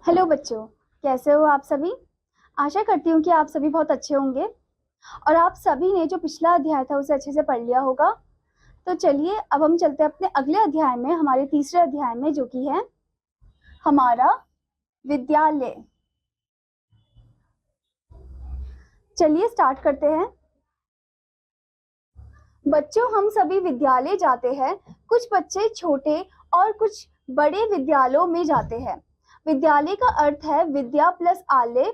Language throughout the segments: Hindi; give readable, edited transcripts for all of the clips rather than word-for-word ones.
हेलो बच्चों, कैसे हो आप सभी। आशा करती हूँ कि आप सभी बहुत अच्छे होंगे और आप सभी ने जो पिछला अध्याय था उसे अच्छे से पढ़ लिया होगा। तो चलिए अब हम चलते हैं अपने अगले अध्याय में, हमारे तीसरे अध्याय में, जो कि है हमारा विद्यालय। चलिए स्टार्ट करते हैं। बच्चों, हम सभी विद्यालय जाते हैं। कुछ बच्चे छोटे और कुछ बड़े विद्यालयों में जाते हैं। विद्यालय का अर्थ है विद्या प्लस आलय,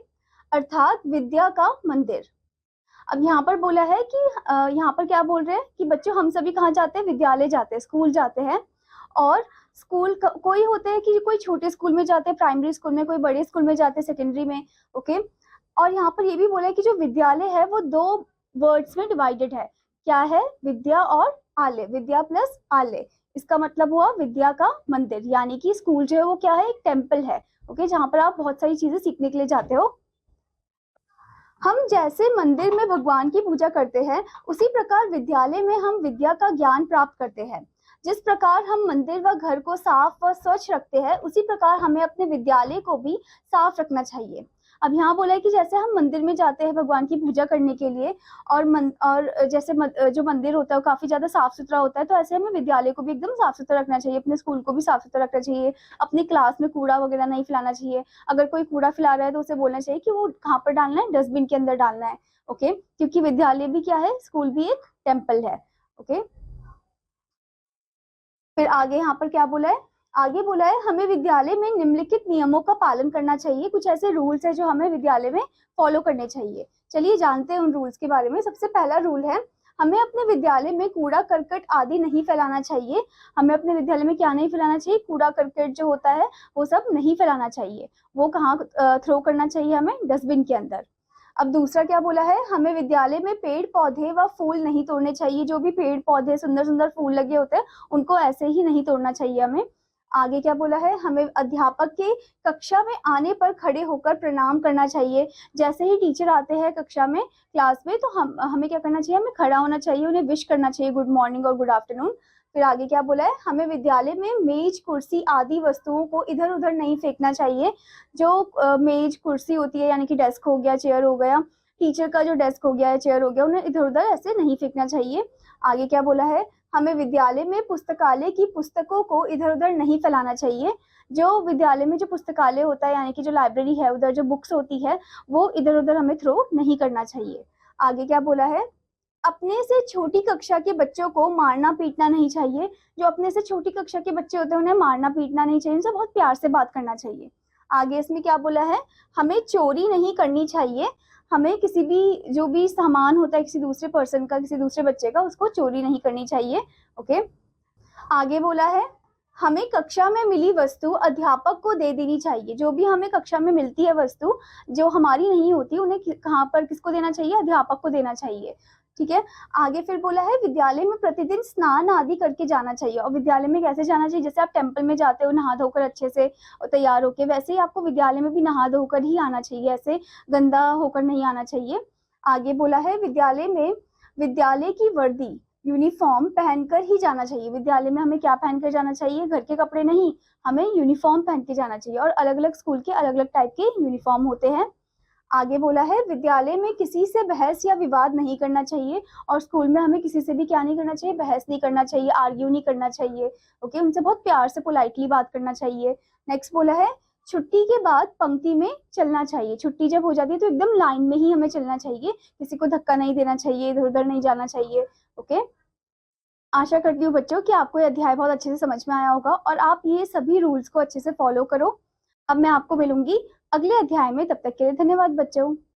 अर्थात विद्या का मंदिर। अब यहाँ पर बोला है कि यहाँ पर क्या बोल रहे हैं कि बच्चों हम सभी कहाँ जाते हैं, विद्यालय जाते हैं, स्कूल जाते हैं। और स्कूल कोई होते हैं कि कोई छोटे स्कूल में जाते हैं, प्राइमरी स्कूल में, कोई बड़े स्कूल में जाते हैं, सेकेंडरी में। ओके। और यहाँ पर ये भी बोला है कि जो विद्यालय है वो दो वर्ड्स में डिवाइडेड है। क्या है? विद्या और आलय, विद्या प्लस आलय। इसका मतलब हुआ विद्या का मंदिर, यानी कि स्कूल जो है वो क्या है, एक टेम्पल है। ओके, जहाँ पर आप बहुत सारी चीजें सीखने के लिए जाते हो। हम जैसे मंदिर में भगवान की पूजा करते हैं, उसी प्रकार विद्यालय में हम विद्या का ज्ञान प्राप्त करते हैं। जिस प्रकार हम मंदिर व घर को साफ व स्वच्छ रखते हैं, उसी प्रकार हमें अपने विद्यालय को भी साफ रखना चाहिए। अब यहाँ बोला है कि जैसे हम मंदिर में जाते हैं भगवान की पूजा करने के लिए, और जैसे जो मंदिर होता है वो काफी ज्यादा साफ सुथरा होता है, तो ऐसे हमें विद्यालय को भी एकदम साफ सुथरा रखना चाहिए, अपने स्कूल को भी साफ सुथरा रखना चाहिए, अपनी क्लास में कूड़ा वगैरह नहीं फैलाना चाहिए। अगर कोई कूड़ा फैला रहा है तो उसे बोलना चाहिए कि वो कहाँ पर डालना है, डस्टबिन के अंदर डालना है। ओके, क्योंकि विद्यालय भी क्या है, स्कूल भी एक टेम्पल है। ओके, फिर आगे यहाँ पर क्या बोला है, आगे बोला है हमें विद्यालय में निम्नलिखित नियमों का पालन करना चाहिए। कुछ ऐसे रूल्स है जो हमें विद्यालय में फॉलो करने चाहिए। चलिए जानते हैं उन रूल्स के बारे में। सबसे पहला रूल है, हमें अपने विद्यालय में कूड़ा करकट आदि नहीं फैलाना चाहिए। हमें अपने विद्यालय में क्या नहीं फैलाना चाहिए, कूड़ा करकट जो होता है वो सब नहीं फैलाना चाहिए। वो कहाँ थ्रो करना चाहिए, हमें डस्टबिन के अंदर। अब दूसरा क्या बोला है, हमें विद्यालय में पेड़ पौधे व फूल नहीं तोड़ने चाहिए। जो भी पेड़ पौधे, सुंदर सुंदर फूल लगे होते हैं, उनको ऐसे ही नहीं तोड़ना चाहिए हमें। आगे क्या बोला है, हमें अध्यापक के कक्षा में आने पर खड़े होकर प्रणाम करना चाहिए। जैसे ही टीचर आते हैं कक्षा में, क्लास में, तो हमें क्या करना चाहिए, हमें खड़ा होना चाहिए, उन्हें विश करना चाहिए, गुड मॉर्निंग और गुड आफ्टरनून। फिर आगे क्या बोला है, हमें विद्यालय में मेज कुर्सी आदि वस्तुओं को इधर उधर नहीं फेंकना चाहिए। जो मेज कुर्सी होती है, यानी कि डेस्क हो गया, चेयर हो गया, टीचर का जो डेस्क हो गया है, चेयर हो गया, उन्हें इधर उधर ऐसे नहीं फेंकना चाहिए। आगे क्या बोला है, हमें विद्यालय में पुस्तकालय की पुस्तकों को इधर उधर नहीं फैलाना चाहिए। जो विद्यालय में जो पुस्तकालय होता है, यानी कि जो लाइब्रेरी है, उधर जो बुक्स होती है, वो इधर उधर हमें थ्रो नहीं करना चाहिए। आगे क्या बोला है, अपने से छोटी कक्षा के बच्चों को मारना पीटना नहीं चाहिए। जो अपने से छोटी कक्षा के बच्चे होते हैं, उन्हें मारना पीटना नहीं चाहिए, उनसे बहुत प्यार से बात करना चाहिए। आगे इसमें क्या बोला है, हमें चोरी नहीं करनी चाहिए। हमें किसी भी, जो भी सामान होता है किसी दूसरे पर्सन का, किसी दूसरे बच्चे का, उसको चोरी नहीं करनी चाहिए। ओके। आगे बोला है, हमें कक्षा में मिली वस्तु अध्यापक को दे देनी चाहिए। जो भी हमें कक्षा में मिलती है वस्तु, जो हमारी नहीं होती, उन्हें कहाँ पर, किसको देना चाहिए, अध्यापक को देना चाहिए। ठीक है। आगे फिर बोला है, विद्यालय में प्रतिदिन स्नान आदि करके जाना चाहिए। और विद्यालय में कैसे जाना चाहिए, जैसे आप टेम्पल में जाते हो नहा धोकर अच्छे से और तैयार होके, वैसे ही आपको विद्यालय में भी नहा धोकर ही आना चाहिए, ऐसे गंदा होकर नहीं आना चाहिए। आगे बोला है, विद्यालय में विद्यालय की वर्दी, यूनिफॉर्म पहनकर ही जाना चाहिए। विद्यालय में हमें क्या पहनकर जाना चाहिए, घर के कपड़े नहीं, हमें यूनिफॉर्म पहन के जाना चाहिए। और अलग अलग स्कूल के अलग अलग टाइप के यूनिफॉर्म होते हैं। आगे बोला है, विद्यालय में किसी से बहस या विवाद नहीं करना चाहिए। और स्कूल में हमें किसी से भी क्या नहीं करना चाहिए, बहस नहीं करना चाहिए, आर्ग्यू नहीं करना चाहिए। ओके, उनसे बहुत प्यार से पोलाइटली बात करना चाहिए। नेक्स्ट बोला है, छुट्टी के बाद पंक्ति में चलना चाहिए। छुट्टी जब हो जाती है तो एकदम लाइन में ही हमें चलना चाहिए, किसी को धक्का नहीं देना चाहिए, इधर उधर नहीं जाना चाहिए। ओके। आशा करती हूँ बच्चों कि आपको ये अध्याय बहुत अच्छे से समझ में आया होगा और आप ये सभी रूल्स को अच्छे से फॉलो करो। अब मैं आपको मिलूंगी अगले अध्याय में, तब तक के लिए धन्यवाद बच्चों।